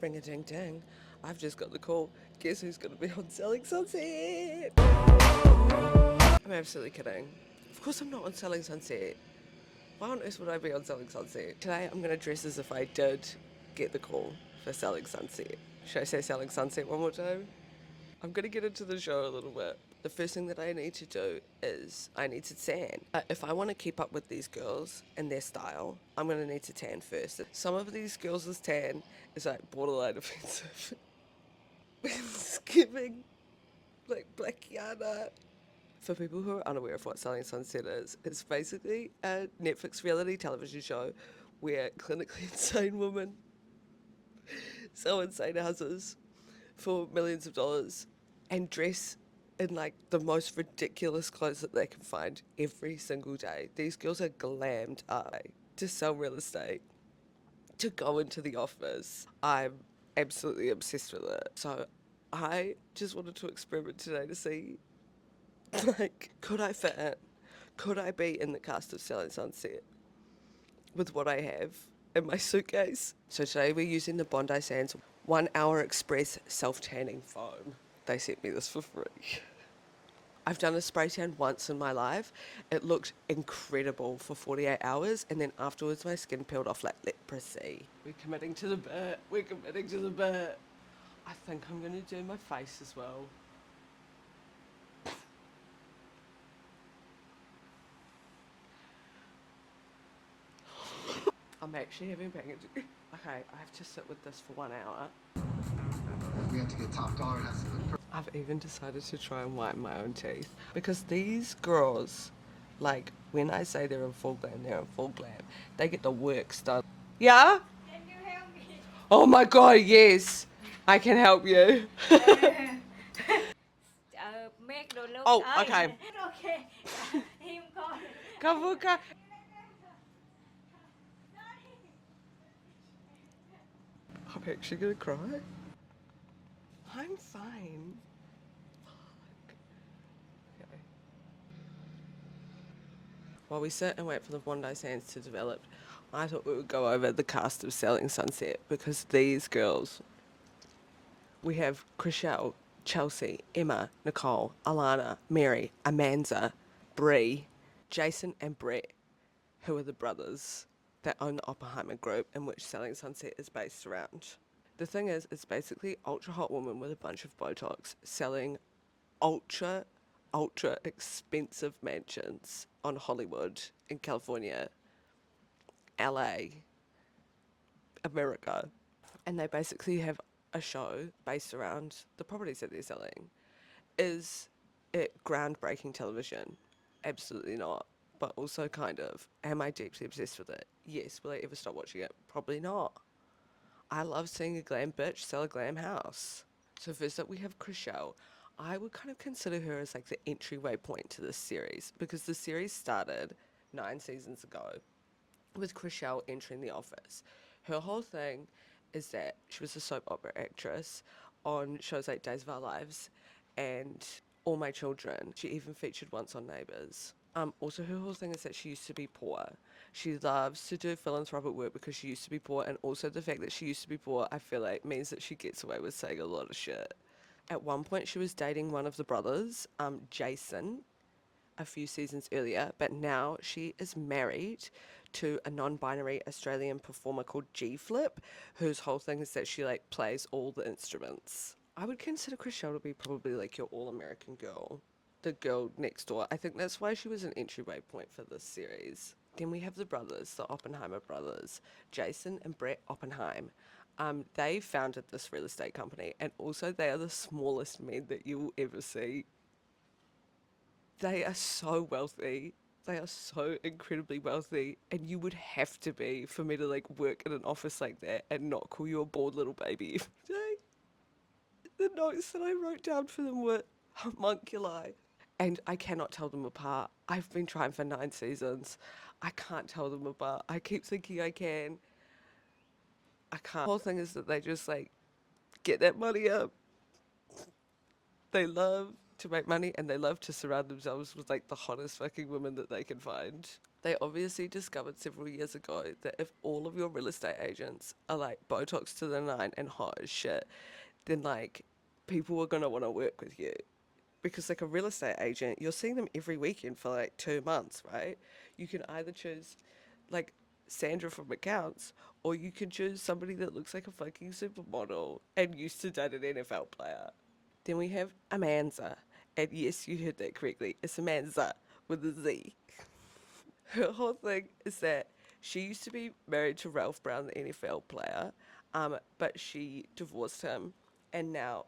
Ring a ding ding. I've just got the call. Guess who's going to be on Selling Sunset? I'm absolutely kidding. Of course I'm not on Selling Sunset. Why on earth would I be on Selling Sunset? Today I'm going to dress as if I did get the call for Selling Sunset. Should I say Selling Sunset one more time? I'm going to get into the show a little bit. The first thing that I need to do is I need to tan. If I want to keep up with these girls and their style, I'm going to need to tan first. Some of these girls' tan is like borderline offensive. It's giving like Black Yana. For people who are unaware of what Selling Sunset is, it's basically a Netflix reality television show where clinically insane women sell insane houses for millions of dollars and dress in like the most ridiculous clothes that they can find every single day. These girls are glammed up to sell real estate, to go into the office. I'm absolutely obsessed with it. So I just wanted to experiment today to see, like, could I fit in? Could I be in the cast of Selling Sunset with what I have in my suitcase? So today we're using the Bondi Sands 1 hour express self-tanning foam. They sent me this for free. I've done a spray tan once in my life. It looked incredible for 48 hours, and then afterwards my skin peeled off like leprosy. We're committing to the bit. We're committing to the bit. I think I'm going to do my face as well. I'm actually having bangers. Okay, I have to sit with this for 1 hour. We have to get top dollar. It has to look I've even decided to try and whiten my own teeth because these girls, like, when I say they're in full glam, they're in full glam. They get the works done. Yeah? Can you help me? Oh my god, yes. I can help you. Make đồ lúc Oh, okay. okay. Him coi. Kavuka. I'm actually gonna cry. I'm fine. Okay. While we sit and wait for the Bondi Sands to develop, I thought we would go over the cast of Selling Sunset because these girls, we have Chriselle, Chelsea, Emma, Nicole, Alana, Mary, Amanda, Bree, Jason and Brett, who are the brothers that own the Oppenheimer group in which Selling Sunset is based around. The thing is, it's basically ultra hot woman with a bunch of Botox selling ultra, ultra expensive mansions on Hollywood in California, LA, America. And they basically have a show based around the properties that they're selling. Is it groundbreaking television? Absolutely not. But also kind of. Am I deeply obsessed with it? Yes. Will I ever stop watching it? Probably not. I love seeing a glam bitch sell a glam house. So first up we have Chriselle. I would kind of consider her as like the entryway point to this series because the series started 9 seasons ago with Chriselle entering the office. Her whole thing is that she was a soap opera actress on shows like Days of Our Lives and All My Children. She even featured once on Neighbours. Also, her whole thing is that she used to be poor. She loves to do philanthropic work because she used to be poor, and also the fact that she used to be poor, I feel like, means that she gets away with saying a lot of shit. At one point, she was dating one of the brothers, Jason, a few seasons earlier, but now she is married to a non-binary Australian performer called G Flip, whose whole thing is that she like plays all the instruments. I would consider Chriselle to be probably like your all-American girl, the girl next door. I think that's why she was an entryway point for this series. Then we have the brothers, the Oppenheimer brothers, Jason and Brett Oppenheim. They founded this real estate company, and also they are the smallest men that you will ever see. They are so wealthy. They are so incredibly wealthy, and you would have to be for me to like work in an office like that and not call you a bored little baby every day. The notes that I wrote down for them were homunculi, and I cannot tell them apart. I've been trying for 9 seasons. I can't tell them apart. I keep thinking I can. I can't. The whole thing is that they just like get that money up. They love to make money and they love to surround themselves with like the hottest fucking women that they can find. They obviously discovered several years ago that if all of your real estate agents are like Botox to the nine and hot as shit, then like people are gonna want to work with you. Because like a real estate agent, you're seeing them every weekend for like 2 months, right? You can either choose like Sandra from accounts, or you can choose somebody that looks like a fucking supermodel and used to date an NFL player. Then we have Amanza. And yes, you heard that correctly. It's Amanza with a Z. Her whole thing is that she used to be married to Ralph Brown, the NFL player, but she divorced him and now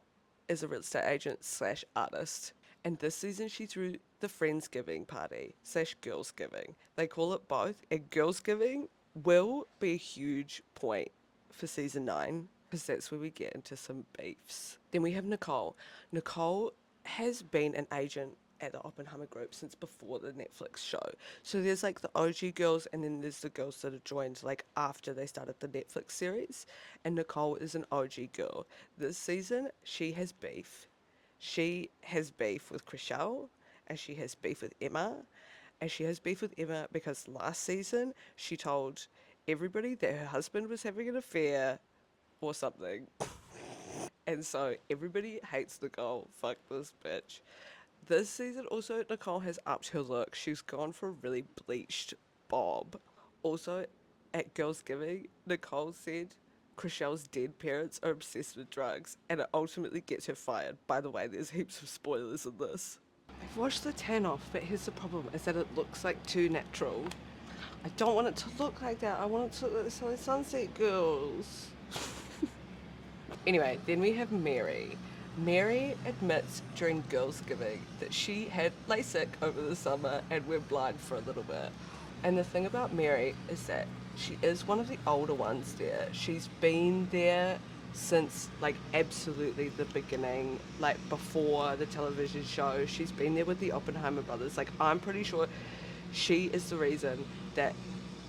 is a real estate agent slash artist. And this season she threw the Friendsgiving party slash Girlsgiving. They call it both. And Girlsgiving will be a huge point for season 9 because that's where we get into some beefs. Then we have Nicole. Nicole has been an agent at the Oppenheimer Group since before the Netflix show. So there's like the OG girls and then there's the girls that have joined like after they started the Netflix series. And Nicole is an OG girl. This season, she has beef. She has beef with Chriselle and she has beef with Emma. And she has beef with Emma because last season she told everybody that her husband was having an affair or something. And so everybody hates Nicole. Fuck this bitch. This season also Nicole has upped her look. She's gone for a really bleached bob. Also at Girls Giving, Nicole said Chriselle's dead parents are obsessed with drugs and it ultimately gets her fired. By the way, there's heaps of spoilers in this. I've washed the tan off, but here's the problem is that it looks like too natural. I don't want it to look like that. I want it to look like the Selling Sunset Girls. Anyway, then we have Mary. Mary admits during Girls Giving that she had LASIK over the summer and went blind for a little bit. And the thing about Mary is that she is one of the older ones there. She's been there since like absolutely the beginning, like before the television show. She's been there with the Oppenheimer brothers. Like I'm pretty sure she is the reason that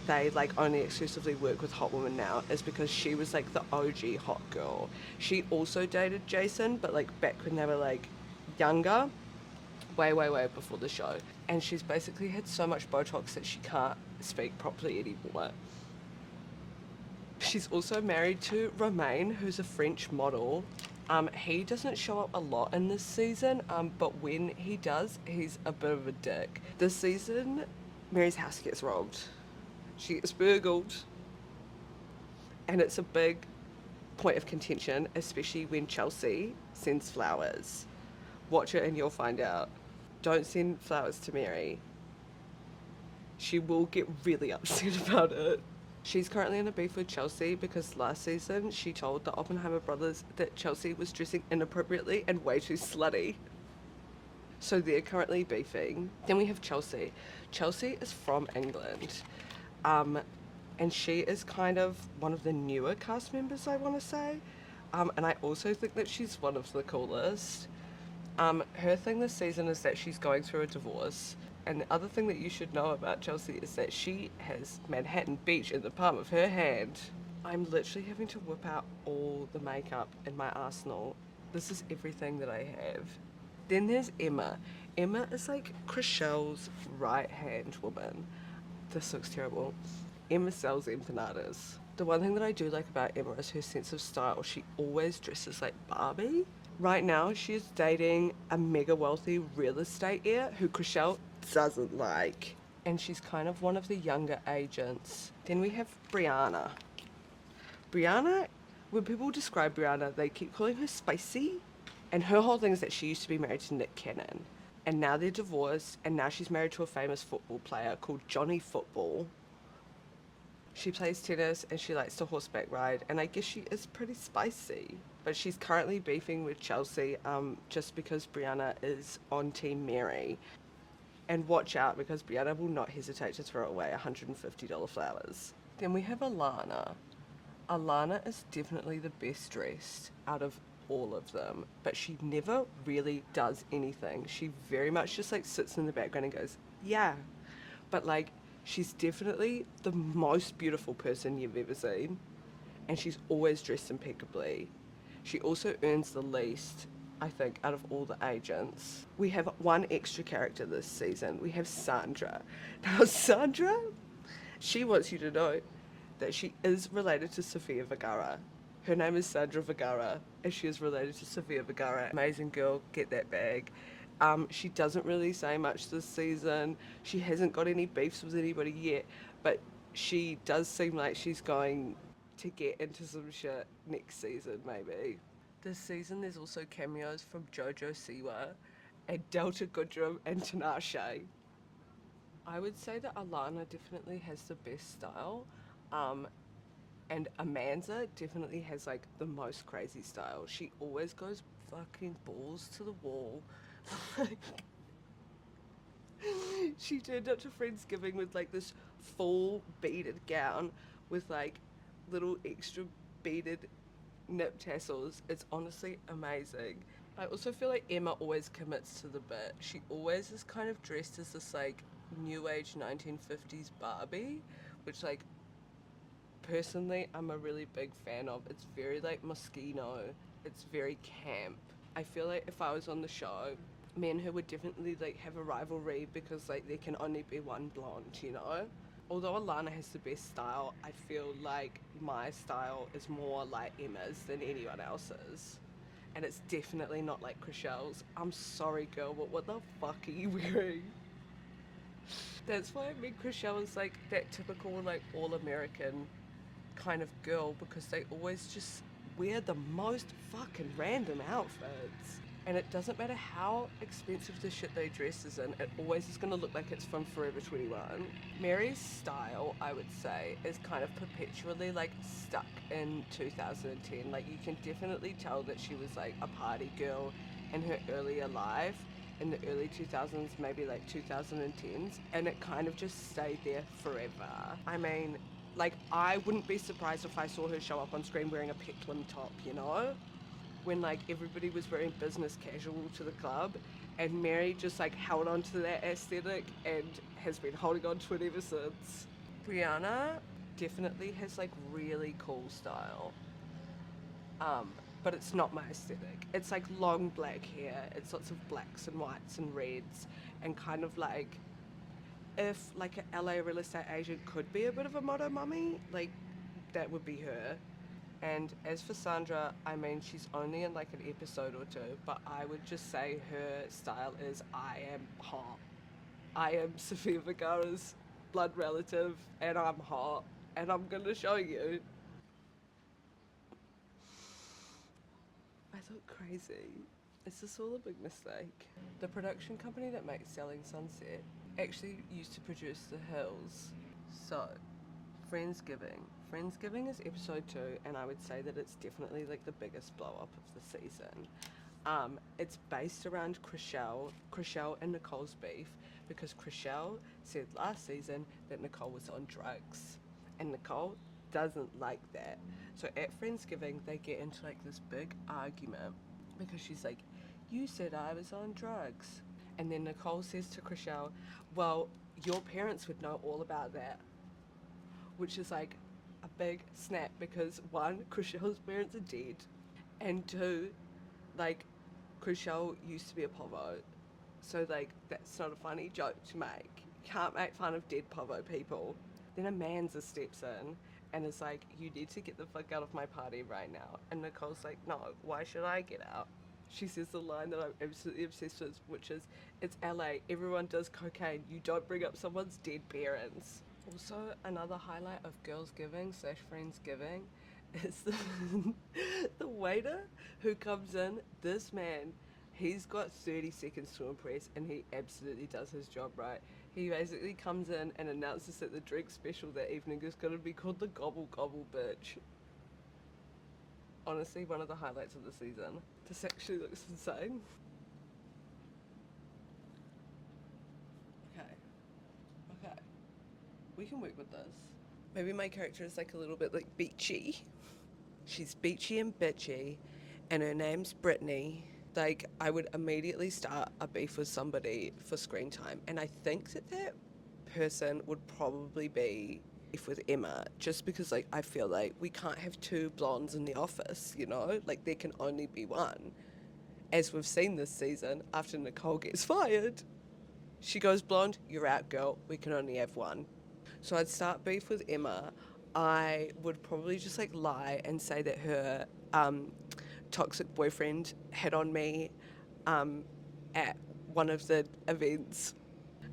they like only exclusively work with hot women now is because she was like the OG hot girl. She also dated Jason, but like back when they were like younger, way before the show. And she's basically had so much Botox that she can't speak properly anymore. She's also married to Romain, who's a French model. He doesn't show up a lot in this season, but when he does, he's a bit of a dick. This season, Mary's house gets robbed. She gets burgled. And it's a big point of contention, especially when Chelsea sends flowers. Watch it and you'll find out. Don't send flowers to Mary. She will get really upset about it. She's currently in a beef with Chelsea because last season she told the Oppenheimer brothers that Chelsea was dressing inappropriately and way too slutty. So they're currently beefing. Then we have Chelsea. Chelsea is from England. And she is kind of one of the newer cast members, I want to say. And I also think that she's one of the coolest. Her thing this season is that she's going through a divorce. And the other thing that you should know about Chelsea is that she has Manhattan Beach in the palm of her hand. I'm literally having to whip out all the makeup in my arsenal. This is everything that I have. Then there's Emma. Emma is like Chriselle's right-hand woman. This looks terrible. Emma sells empanadas. The one thing that I do like about Emma is her sense of style. She always dresses like Barbie. Right now, she's dating a mega wealthy real estate heir who Chriselle doesn't like. And she's kind of one of the younger agents. Then we have Brianna. Brianna, when people describe Brianna, they keep calling her spicy. And her whole thing is that she used to be married to Nick Cannon. And now they're divorced, and now she's married to a famous football player called Johnny Football. She plays tennis and she likes to horseback ride, and I guess she is pretty spicy. But she's currently beefing with Chelsea just because Brianna is on Team Mary. And watch out because Brianna will not hesitate to throw away $150 flowers. Then we have Alana. Alana is definitely the best dressed out of all of them, but she never really does anything. She very much just like sits in the background and goes, yeah. But like, she's definitely the most beautiful person you've ever seen. And she's always dressed impeccably. She also earns the least. I think, out of all the agents. We have one extra character this season. We have Sandra. Now, Sandra, she wants you to know that she is related to Sofia Vergara. Her name is Sandra Vergara, and she is related to Sofia Vergara. Amazing girl, get that bag. She doesn't really say much this season. She hasn't got any beefs with anybody yet, but she does seem like she's going to get into some shit next season, maybe. This season, there's also cameos from Jojo Siwa and Delta Goodrum and Tinashe. I would say that Alana definitely has the best style, um, and Amanda definitely has like the most crazy style. She always goes fucking balls to the wall. Like, she turned up to Friendsgiving with like this full beaded gown with like little extra beaded nip tassels. It's honestly amazing. I also feel like Emma always commits to the bit. She always is kind of dressed as this like new age 1950s Barbie, which like personally I'm a really big fan of. It's very like Moschino. It's very camp. I feel like if I was on the show, me and her would definitely like have a rivalry because like there can only be one blonde, you know? Although Alana has the best style, I feel like my style is more like Emma's than anyone else's. And it's definitely not like Chriselle's. I'm sorry, girl, but what the fuck are you wearing? That's why I mean Chriselle is like that typical like all American kind of girl because they always just wear the most fucking random outfits. And it doesn't matter how expensive the shit they dress is in, it always is going to look like it's from Forever 21. Mary's style, I would say, is kind of perpetually like stuck in 2010. Like you can definitely tell that she was like a party girl in her earlier life in the early 2000s, maybe like 2010s, and it kind of just stayed there forever. I mean, like I wouldn't be surprised if I saw her show up on screen wearing a peplum top, you know? When like everybody was wearing business casual to the club, and Mary just like held on to that aesthetic and has been holding on to it ever since. Brianna definitely has like really cool style, but it's not my aesthetic. It's like long black hair, it's lots of blacks and whites and reds, and kind of like if like a LA real estate agent could be a bit of a moto mummy, like that would be her. And as for Sandra, I mean, she's only in like an episode or two, but I would just say her style is I am hot. I am Sofia Vergara's blood relative, and I'm hot, and I'm gonna show you. I look crazy. Is this all a big mistake? The production company that makes Selling Sunset actually used to produce The Hills. So, Friendsgiving. Friendsgiving is episode 2, and I would say that it's definitely like the biggest blow up of the season. It's based around Chriselle and Nicole's beef because Chriselle said last season that Nicole was on drugs, and Nicole doesn't like that. So at Friendsgiving, they get into like this big argument because she's like, "You said I was on drugs," and then Nicole says to Chriselle, "Well, your parents would know all about that," which is like a big snap because one, Chriselle's parents are dead, and two, like Chriselle used to be a povo, so like that's not a funny joke to make. You can't make fun of dead povo people. Then Amanda steps in and is like, "You need to get the fuck out of my party right now." And Nicole's like, "No, why should I get out?" She says the line that I'm absolutely obsessed with, which is, "It's LA, everyone does cocaine, you don't bring up someone's dead parents." Also, another highlight of Girls Giving / Friendsgiving is the waiter who comes in. This man, he's got 30 seconds to impress, and he absolutely does his job right. He basically comes in and announces that the drink special that evening is going to be called the Gobble Gobble Bitch. Honestly, one of the highlights of the season. This actually looks insane. Okay. Okay. We can work with this. Maybe my character is like a little bit like beachy. She's beachy and bitchy, and her name's Brittany. Like, I would immediately start a beef with somebody for screen time, and I think that that person would probably be beef with Emma, just because like I feel like we can't have two blondes in the office, you know? Like there can only be one. as we've seen this season, after Nicole gets fired, she goes blonde, you're out, girl, we can only have one. So I'd start beef with Emma. I would probably just like lie and say that her toxic boyfriend hit on me at one of the events.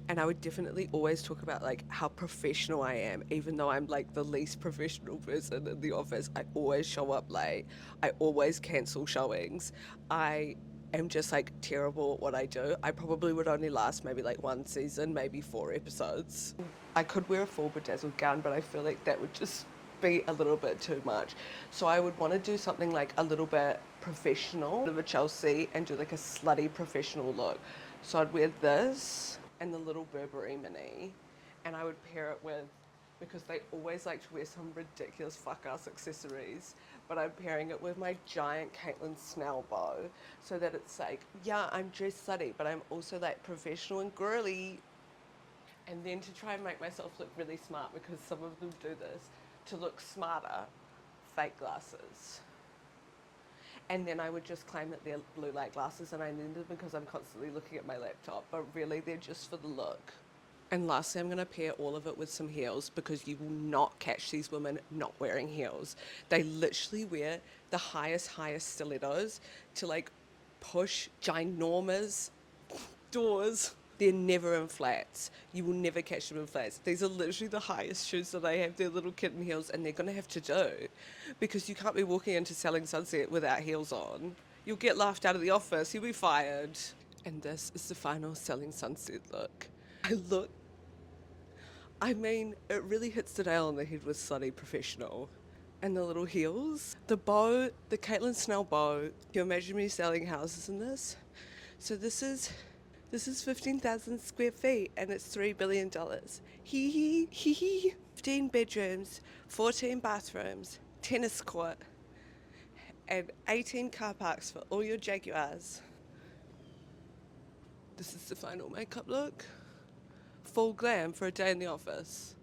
And I would definitely always talk about like how professional I am, even though I'm like the least professional person in the office. I always show up late. I always cancel showings. I am just like terrible at what I do. I probably would only last maybe like one season, maybe 4 episodes. I could wear a full bedazzled gown, but I feel like that would just be a little bit too much. So I would want to do something like a little bit professional, of a Chelsea, and do like a slutty professional look. So I'd wear this and the little Burberry mini, and I would pair it with, because they always like to wear some ridiculous fuck ass accessories, but I'm pairing it with my giant Caitlin Snell bow, so that it's like, yeah, I'm dressed slutty, but I'm also like professional and girly. And then to try and make myself look really smart, because some of them do this, to look smarter, fake glasses. And then I would just claim that they're blue light glasses and I need them because I'm constantly looking at my laptop, but really they're just for the look. And lastly, I'm going to pair all of it with some heels, because you will not catch these women not wearing heels. They literally wear the highest stilettos to like push ginormous doors. They're never in flats. You will never catch them in flats. These are literally the highest shoes that I have. They're little kitten heels, and they're going to have to do, because you can't be walking into Selling Sunset without heels on. You'll get laughed out of the office. You'll be fired. And this is the final Selling Sunset look. I mean, it really hits the nail on the head with slutty professional. And the little heels. The bow, the Caitlin Snell bow. Can you imagine me selling houses in this? So this is 15,000 square feet and it's $3 billion. Hee hee, hee hee. 15 bedrooms, 14 bathrooms, tennis court, and 18 car parks for all your Jaguars. This is the final makeup look. Full glam for a day in the office.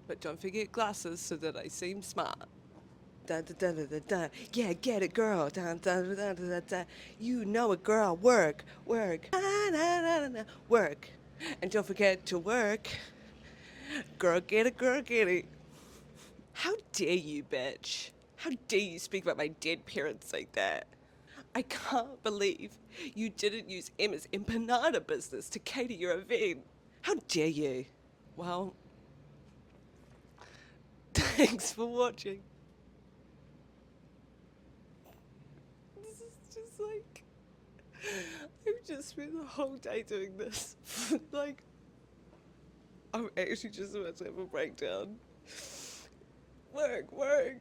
But don't forget glasses so that I seem smart. Da, da, da, da, da, da. Yeah, get it, girl. Da, da, da, da, da, da. You know it, girl. Work, work. Na, na, na, na, na. Work. And don't forget to work. Girl, get it, girl, get it. How dare you, bitch? How dare you speak about my dead parents like that? I can't believe you didn't use Emma's empanada business to cater your event. How dare you? Well, thanks for watching. This is just like, I've just spent the whole day doing this. Like, I'm actually just about to have a breakdown. Work, work.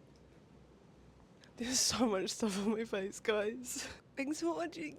There's so much stuff on my face, guys. Thanks for watching.